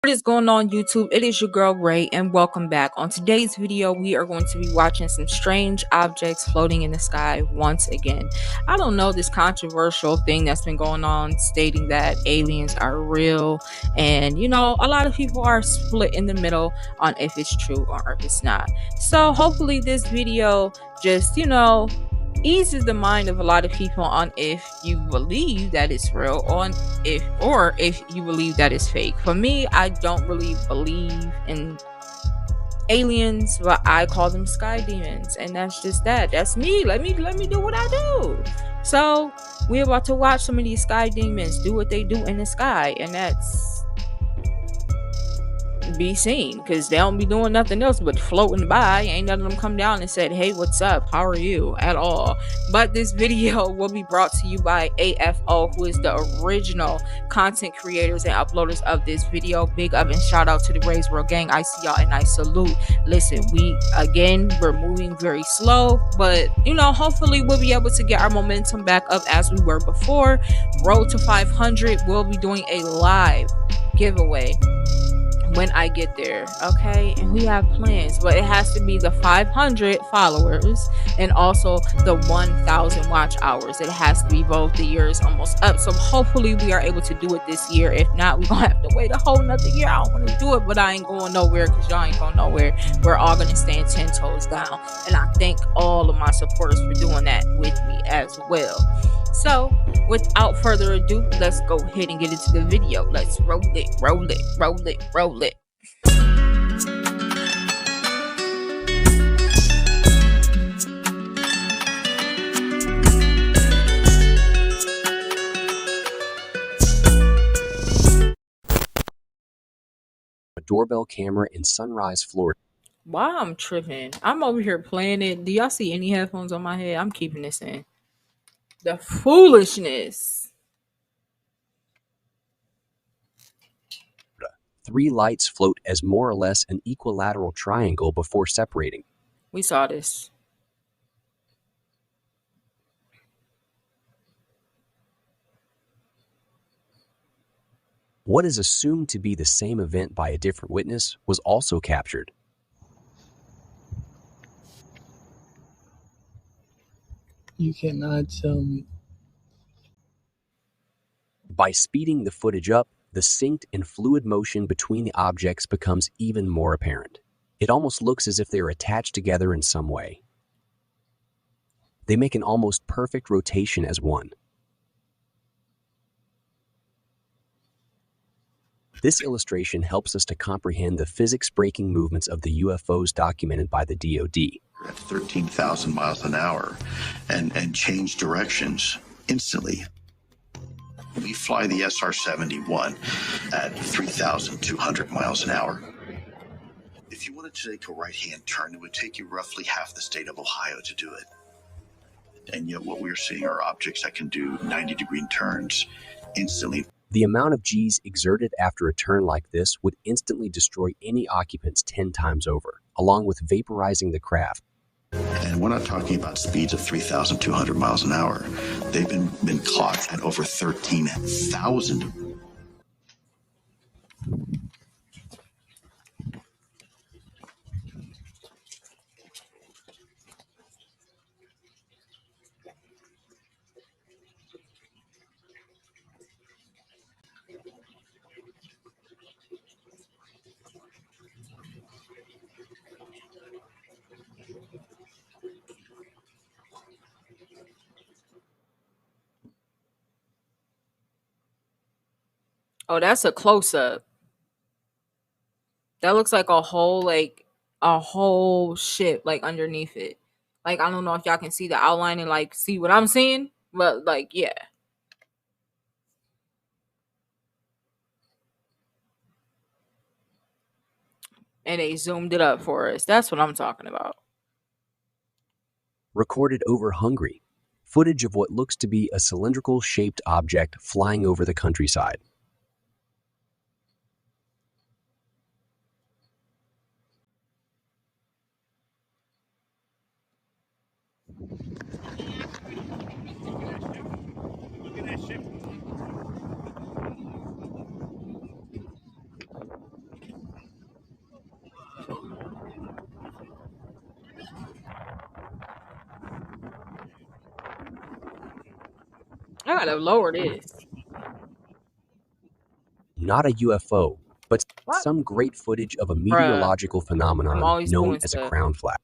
What is going on YouTube? It is your girl Ray and welcome back. On today's video we are going to be watching some strange objects floating in the sky once again. I don't know, this controversial thing that's been going on stating that aliens are real, and a lot of people are split in the middle on if it's true or if it's not. So hopefully this video just eases the mind of a lot of people on if you believe that it's real or if you believe that it's fake. For me, I don't really believe in aliens, but I call them sky demons, and that's just that. That's me. Let me do what I do. So we're about to watch some of these sky demons do what they do in the sky, and that's be seen, because they don't be doing nothing else but floating by. Ain't none of them come down and said, hey, what's up, how are you, at all. But this video will be brought to you by AFO, who is the original content creators and uploaders of this video. Big up and shout out to the Raise World gang. I see y'all and I salute. Listen, we're moving very slow, but hopefully we'll be able to get our momentum back up as we were before. Road to 500, we'll be doing a live giveaway when I get there, okay? And we have plans, but it has to be the 500 followers and also the 1,000 watch hours. It has to be both. The year is almost up, so hopefully we are able to do it this year. If not, we're gonna have to wait a whole nother year. I don't want to do it, but I ain't going nowhere because y'all ain't going nowhere. We're all gonna stand 10 toes down, and I thank all of my supporters for doing that with me as well. So without further ado, let's go ahead and get into the video. Let's roll it, roll it, roll it, roll it. A doorbell camera in Sunrise, Florida. Wow, I'm tripping. I'm over here playing it. Do y'all see any headphones on my head? I'm keeping this in. The foolishness. 3 lights float as more or less an equilateral triangle before separating. We saw this. What is assumed to be the same event by a different witness was also captured. You cannot tell me. By speeding the footage up, the synced and fluid motion between the objects becomes even more apparent. It almost looks as if they are attached together in some way. They make an almost perfect rotation as one. This illustration helps us to comprehend the physics-breaking movements of the UFOs documented by the DoD. At 13,000 miles an hour and change directions instantly. We fly the SR-71 at 3,200 miles an hour. If you wanted to take a right-hand turn, it would take you roughly half the state of Ohio to do it. And yet what we're seeing are objects that can do 90-degree turns instantly. The amount of G's exerted after a turn like this would instantly destroy any occupants 10 times over, along with vaporizing the craft. And we're not talking about speeds of 3,200 miles an hour. They've been clocked at over 13,000. Oh, that's a close-up. That looks like a whole ship like underneath it. Like, I don't know if y'all can see the outline and like see what I'm seeing, but like, yeah. And they zoomed it up for us. That's what I'm talking about. Recorded over Hungary. Footage of what looks to be a cylindrical-shaped object flying over the countryside. Look at that ship. gotta lower this. Not a UFO, but What? some great footage of a Bruh. meteorological I'm phenomenon always known doing as a stuff. crown flash.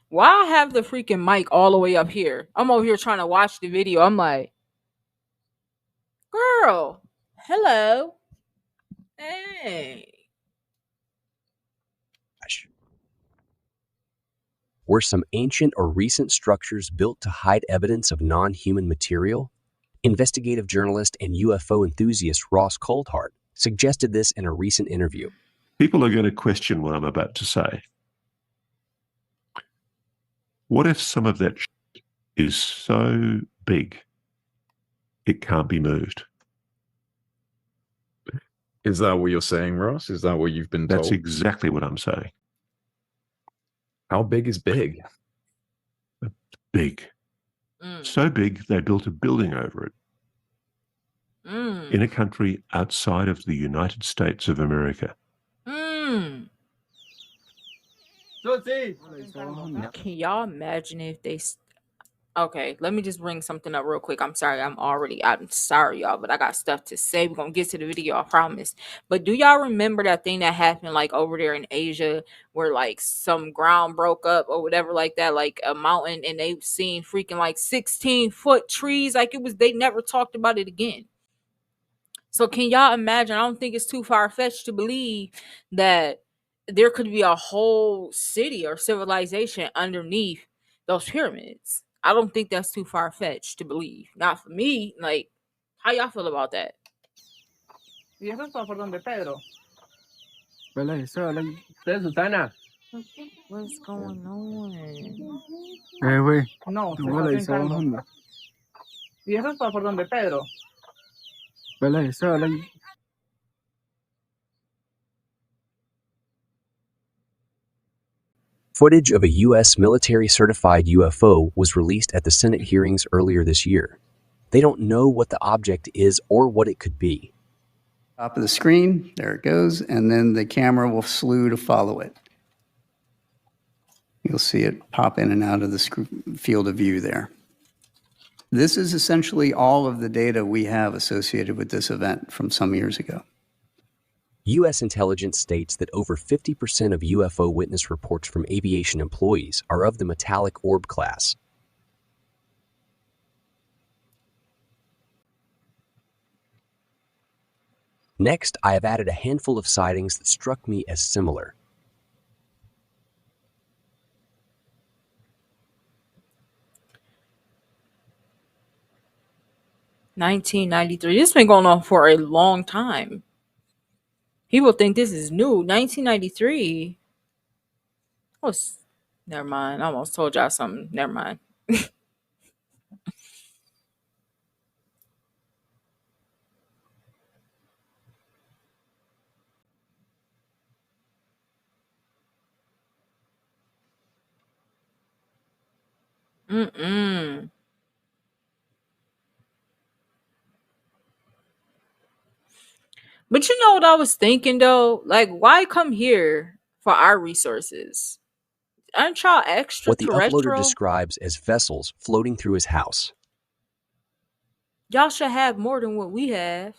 Why I have the freaking mic all the way up here? I'm over here trying to watch the video. I'm like, girl, hello. Hey. Were some ancient or recent structures built to hide evidence of non-human material? Investigative journalist and UFO enthusiast Ross Coulthart suggested this in a recent interview. People are going to question what I'm about to say. What if some of that is so big it can't be moved? Is that what you're saying, Ross? Is that what you've been told? That's exactly what I'm saying. How big is big? Big. So big they built a building over it in a country outside of the United States of America. Can y'all imagine if they... Okay, let me just bring something up real quick. I'm sorry, y'all, but I got stuff to say. We're gonna get to the video, I promise. But do y'all remember that thing that happened like over there in Asia where like some ground broke up or whatever like that, like a mountain, and they seen freaking like 16-foot trees? Like it was, they never talked about it again. So can y'all imagine? I don't think it's too far-fetched to believe that there could be a whole city or civilization underneath those pyramids. I don't think that's too far-fetched to believe. Not for me. Like, how y'all feel about that? ¿Y eso es por donde Pedro? Susana. What's going on? No, se está sentando. ¿Y eso es por donde Pedro? Footage of a U.S. military-certified UFO was released at the Senate hearings earlier this year. They don't know what the object is or what it could be. Top of the screen, there it goes, and then the camera will slew to follow it. You'll see it pop in and out of the field of view there. This is essentially all of the data we have associated with this event from some years ago. U.S. intelligence states that over 50% of UFO witness reports from aviation employees are of the metallic orb class. Next, I have added a handful of sightings that struck me as similar. $1993. This has been going on for a long time. People think this is new. 1993. Oh, never mind. I almost told y'all something. Never mind. But you know what I was thinking though? Like, why come here for our resources? Aren't y'all What the uploader extraterrestrial? describes as vessels floating through his house. Y'all should have more than what we have.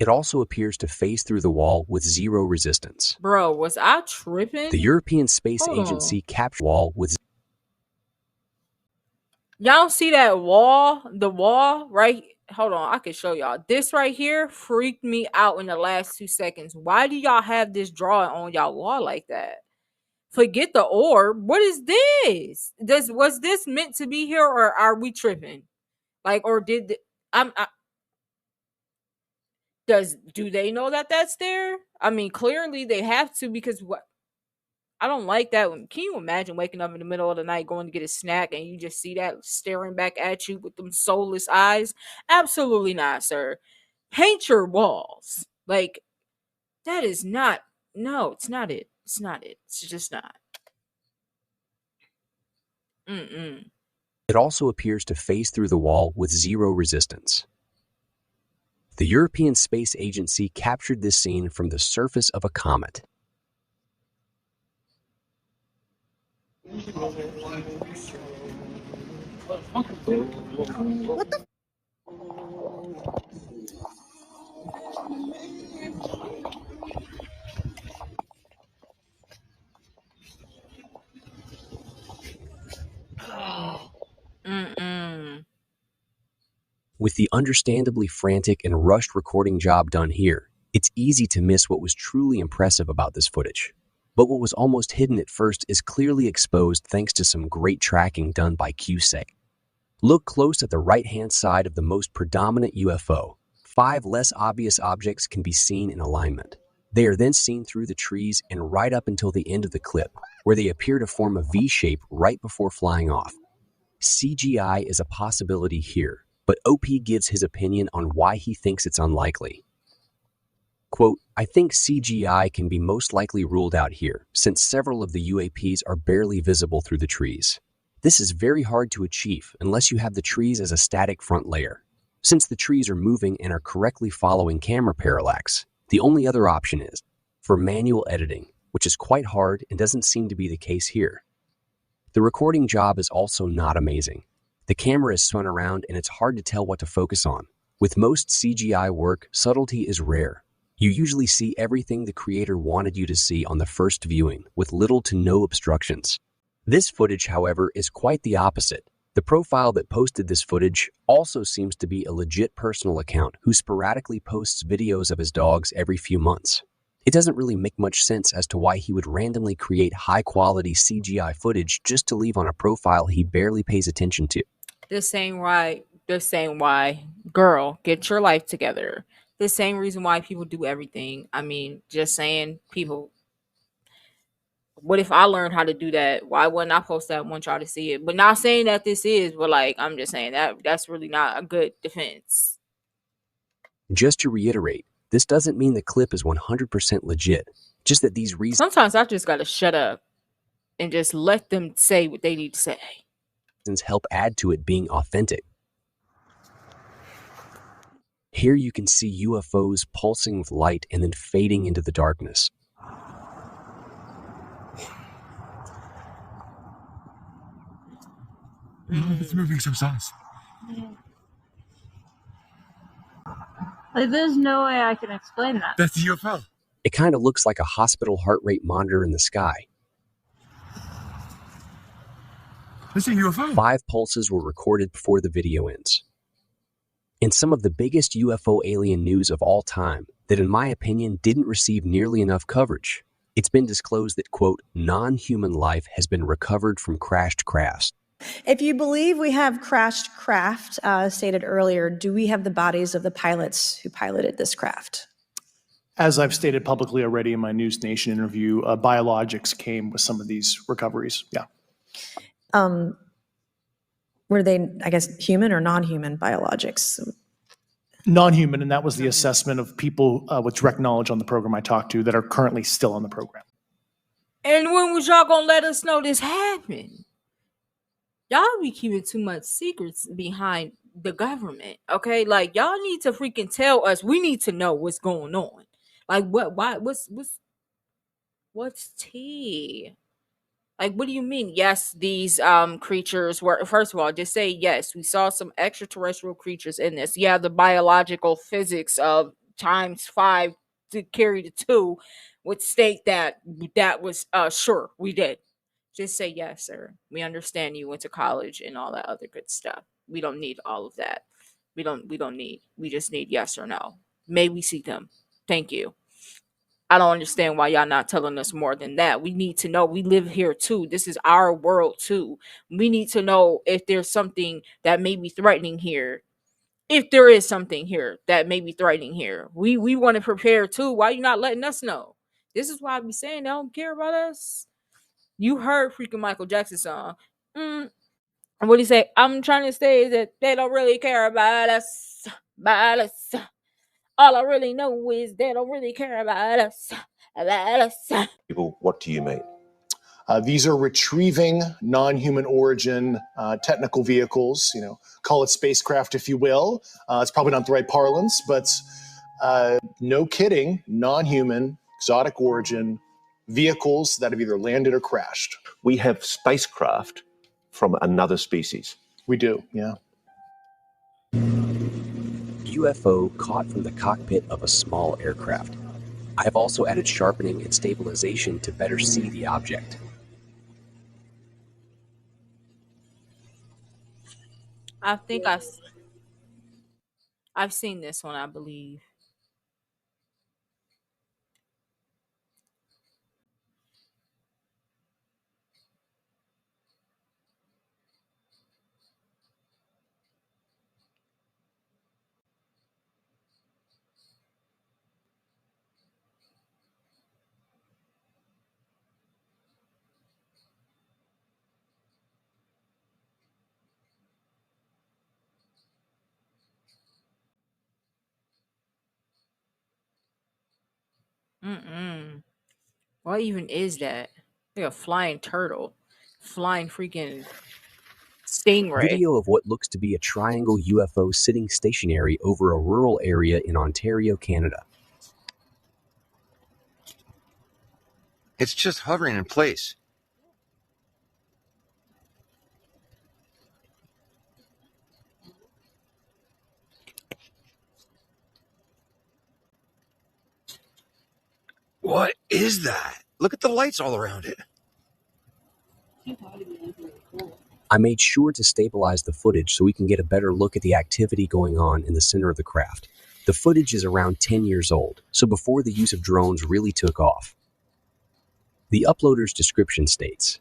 It also appears to phase through the wall with zero resistance. Bro, was I tripping? The European Space Agency captured the wall with... Y'all see that wall? The wall, right? Hold on, I can show y'all. This right here freaked me out in the last 2 seconds. Why do y'all have this drawing on y'all wall like that? Forget the orb. What is this? Was this meant to be here, or are we tripping? Like, or did do they know that that's there? I mean, clearly they have to, because what? I don't like that. Can you imagine waking up in the middle of the night going to get a snack and you just see that staring back at you with them soulless eyes? Absolutely not, sir. Paint your walls. Like, that is not, no, it's not it. It's not it. It's just not. It also appears to phase through the wall with zero resistance. The European Space Agency captured this scene from the surface of a comet. With the understandably frantic and rushed recording job done here, it's easy to miss what was truly impressive about this footage. But what was almost hidden at first is clearly exposed thanks to some great tracking done by QSEC. Look close at the right-hand side of the most predominant UFO. 5 less obvious objects can be seen in alignment. They are then seen through the trees and right up until the end of the clip, where they appear to form a V shape right before flying off. CGI is a possibility here, but OP gives his opinion on why he thinks it's unlikely. Quote, I think CGI can be most likely ruled out here, since several of the UAPs are barely visible through the trees. This is very hard to achieve unless you have the trees as a static front layer. Since the trees are moving and are correctly following camera parallax, the only other option is for manual editing, which is quite hard and doesn't seem to be the case here. The recording job is also not amazing. The camera is spun around and it's hard to tell what to focus on. With most CGI work, subtlety is rare. You usually see everything the creator wanted you to see on the first viewing, with little to no obstructions. This footage, however, is quite the opposite. The profile that posted this footage also seems to be a legit personal account who sporadically posts videos of his dogs every few months. It doesn't really make much sense as to why he would randomly create high-quality CGI footage just to leave on a profile he barely pays attention to. This ain't why. Girl, get your life together. The same reason why people do everything. I mean, just saying, people. What if I learned how to do that? Why wouldn't I post that? I want y'all to see it. But not saying that this is, but like, I'm just saying that's really not a good defense. Just to reiterate, this doesn't mean the clip is 100% legit. Just that these reasons. Sometimes I just gotta shut up and just let them say what they need to say. Help add to it being authentic. Here you can see UFOs pulsing with light and then fading into the darkness. It's moving so fast. Like, there's no way I can explain that. That's the UFO. It kind of looks like a hospital heart rate monitor in the sky. That's a UFO. 5 pulses were recorded before the video ends. In some of the biggest UFO alien news of all time, that in my opinion didn't receive nearly enough coverage. It's been disclosed that, quote, non-human life has been recovered from crashed crafts. If you believe we have crashed craft, stated earlier, do we have the bodies of the pilots who piloted this craft? As I've stated publicly already in my News Nation interview, biologics came with some of these recoveries. Yeah. Were they, I guess, human or non-human biologics? Non-human, and that was the assessment of people with direct knowledge on the program I talked to that are currently still on the program. And when was y'all gonna let us know this happened? Y'all be keeping too much secrets behind the government, okay? Like, y'all need to freaking tell us. We need to know what's going on. Like, what's tea? Like, what do you mean? Yes, these creatures were, first of all, just say yes, we saw some extraterrestrial creatures in this. Yeah, the biological physics of ×5 to carry the 2 would state that was sure, we did. Just say yes, sir. We understand you went to college and all that other good stuff. We don't need all of that. We just need yes or no. May we see them? Thank you. I don't understand why y'all not telling us more than that. We need to know. We live here too. This is our world too. We need to know if there's something that may be threatening here. If there is something here that may be threatening here, we want to prepare too. Why you not letting us know? This is why I be saying they don't care about us. You heard freaking Michael Jackson song. And what do you say? I'm trying to say that they don't really care about us. All I really know is they don't really care about us. People, what do you mean? These are retrieving non-human origin technical vehicles, call it spacecraft if you will. It's probably not the right parlance, but no kidding, non-human, exotic origin vehicles that have either landed or crashed. We have spacecraft from another species. We do, yeah. UFO caught from the cockpit of a small aircraft. I have also added sharpening and stabilization to better see the object. I think I've seen this one, I believe. What even is that? Like a flying turtle, flying freaking stingray. Video of what looks to be a triangle UFO sitting stationary over a rural area in Ontario, Canada. It's just hovering in place. What is that? Look at the lights all around it. I made sure to stabilize the footage so we can get a better look at the activity going on in the center of the craft. The footage is around 10 years old, so before the use of drones really took off. The uploader's description states,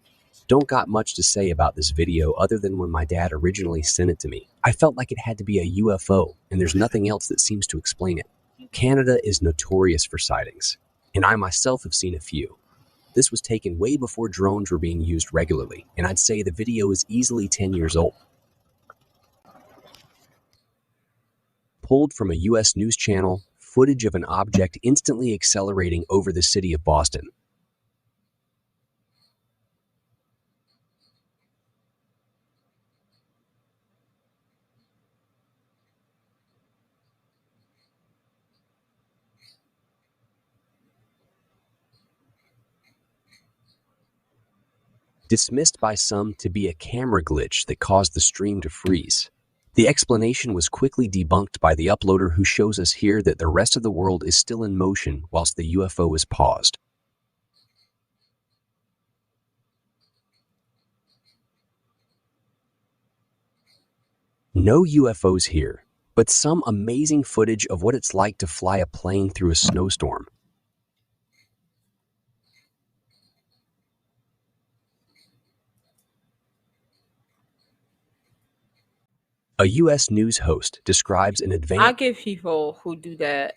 "Don't got much to say about this video other than when my dad originally sent it to me. I felt like it had to be a UFO, and there's nothing else that seems to explain it. Canada is notorious for sightings, and I myself have seen a few. This was taken way before drones were being used regularly, and I'd say the video is easily 10 years old." Pulled from a US news channel, footage of an object instantly accelerating over the city of Boston. Dismissed by some to be a camera glitch that caused the stream to freeze. The explanation was quickly debunked by the uploader, who shows us here that the rest of the world is still in motion whilst the UFO is paused. No UFOs here, but some amazing footage of what it's like to fly a plane through a snowstorm. A US news host describes an I advanced... give people who do that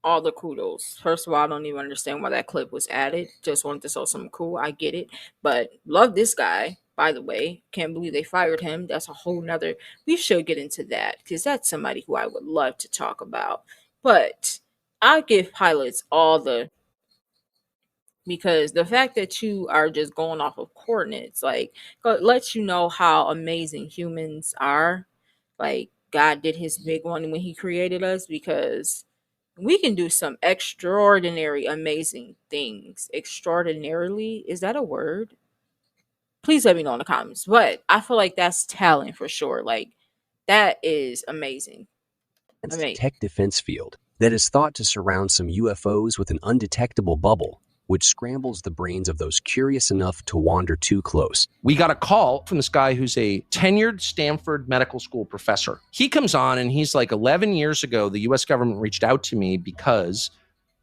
all the kudos. First of all, I don't even understand why that clip was added. Just wanted to show something cool. I get it. But love this guy, by the way. Can't believe they fired him. That's a whole nother. We should get into that because that's somebody who I would love to talk about. But I give pilots all the, because the fact that you are just going off of coordinates, like, lets you know how amazing humans are. Like, God did his big one when he created us, because we can do some extraordinary, amazing things. Extraordinarily, is that a word? Please let me know in the comments. But I feel like that's talent for sure. Like, that is amazing. tech defense field that is thought to surround some UFOs with an undetectable bubble, which scrambles the brains of those curious enough to wander too close. We got a call from this guy who's a tenured Stanford medical school professor. He comes on and he's like, 11 years ago, the US government reached out to me because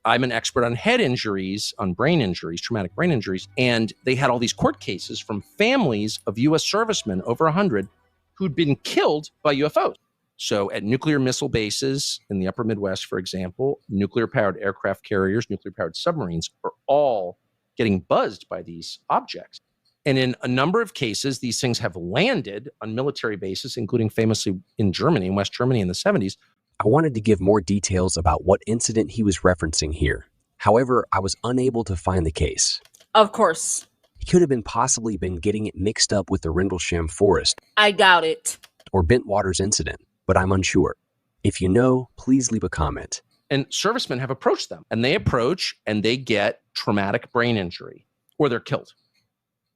I'm an expert on head injuries, on brain injuries, traumatic brain injuries. And they had all these court cases from families of US servicemen, over 100, who'd been killed by UFOs. So at nuclear missile bases in the upper Midwest, for example, nuclear-powered aircraft carriers, nuclear-powered submarines are all getting buzzed by these objects. And in a number of cases, these things have landed on military bases, including famously in Germany, in West Germany in the 70s. I wanted to give more details about what incident he was referencing here. However, I was unable to find the case. Of course. He could have possibly been getting it mixed up with the Rendlesham Forest. I doubt it. Or Bentwaters incident, but I'm unsure. If you know, please leave a comment. And servicemen have approached them, and they approach and they get traumatic brain injury, or they're killed.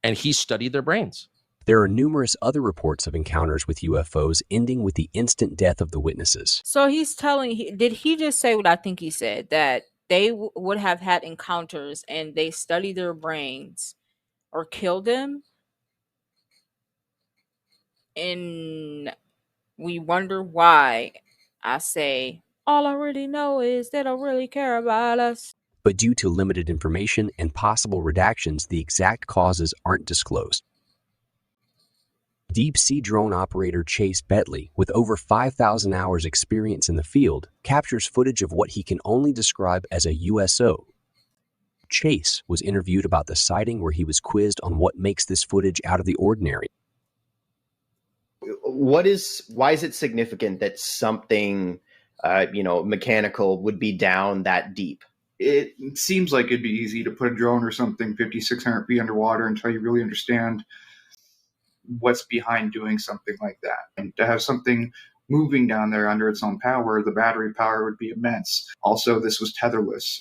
And he studied their brains. There are numerous other reports of encounters with UFOs ending with the instant death of the witnesses. So he's telling, did he just say what I think he said? That they would have had encounters and they studied their brains or killed them? And we wonder why. I say, all I really know is they don't really care about us. But due to limited information and possible redactions, the exact causes aren't disclosed. Deep sea drone operator Chase Bentley, with over 5,000 hours experience in the field, captures footage of what he can only describe as a USO. Chase was interviewed about the sighting, where he was quizzed on what makes this footage out of the ordinary. Why is it significant that something, mechanical would be down that deep? It seems like it'd be easy to put a drone or something 5,600 feet underwater until you really understand what's behind doing something like that. And to have something moving down there under its own power, the battery power would be immense. Also, this was tetherless.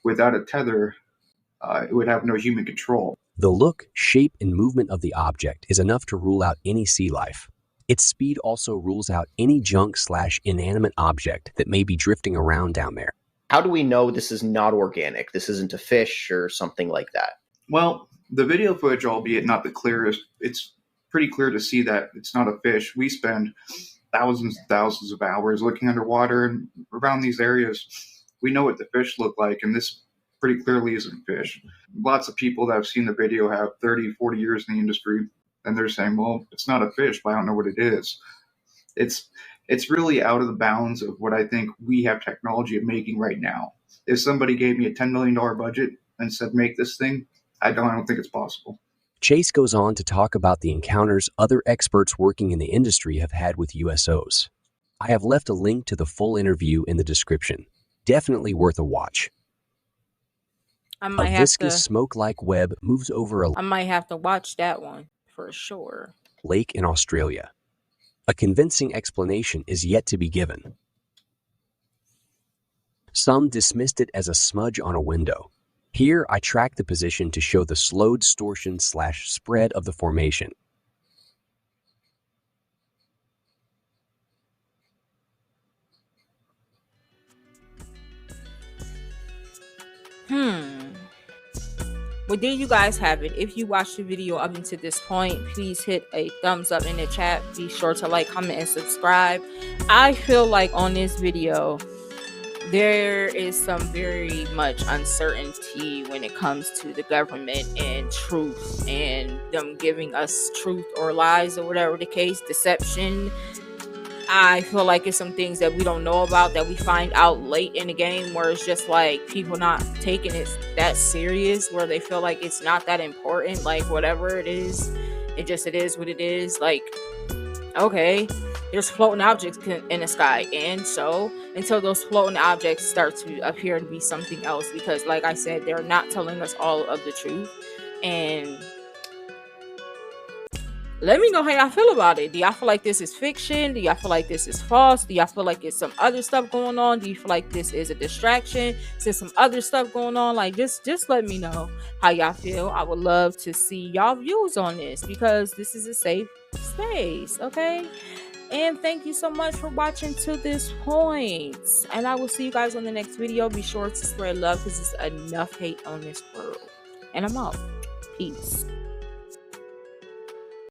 Without a tether, it would have no human control. The look, shape, and movement of the object is enough to rule out any sea life. Its speed also rules out any junk/inanimate object that may be drifting around down there. How do we know this is not organic? This isn't a fish or something like that? Well, the video footage, albeit not the clearest, it's pretty clear to see that it's not a fish. We spend thousands and thousands of hours looking underwater and around these areas. We know what the fish look like, and this pretty clearly isn't fish. Lots of people that have seen the video have 30, 40 years in the industry, and they're saying, well, it's not a fish, but I don't know what it is. It's really out of the bounds of what I think we have technology of making right now. If somebody gave me a $10 million budget and said, make this thing, I don't think it's possible. Chase goes on to talk about the encounters other experts working in the industry have had with USOs. I have left a link to the full interview in the description. Definitely worth a watch. A viscous smoke-like web moves over a I might have to watch that one for sure. Lake in Australia. A convincing explanation is yet to be given. Some dismissed it as a smudge on a window. Here, I track the position to show the slowed distortion/spread of the formation. Well, there you guys have it. If you watched the video up until this point, please hit a thumbs up in the chat. Be sure to like, comment, and subscribe. I feel like on this video, there is some very much uncertainty when it comes to the government and truth and them giving us truth or lies or whatever the case, deception. I feel like it's some things that we don't know about that we find out late in the game, where it's just like people not taking it that serious, where they feel like it's not that important, like whatever it is, it is what it is. Like, okay, there's floating objects in the sky, and so until those floating objects start to appear to be something else, because like I said, they're not telling us all of the truth. And let me know how y'all feel about it. Do y'all feel like this is fiction? Do y'all feel like this is false? Do y'all feel like it's some other stuff going on? Do you feel like this is a distraction? Is there some other stuff going on? Like, just let me know how y'all feel. I would love to see y'all views on this, because this is a safe space, okay? And thank you so much for watching to this point. And I will see you guys on the next video. Be sure to spread love, because there's enough hate on this world. And I'm out. Peace.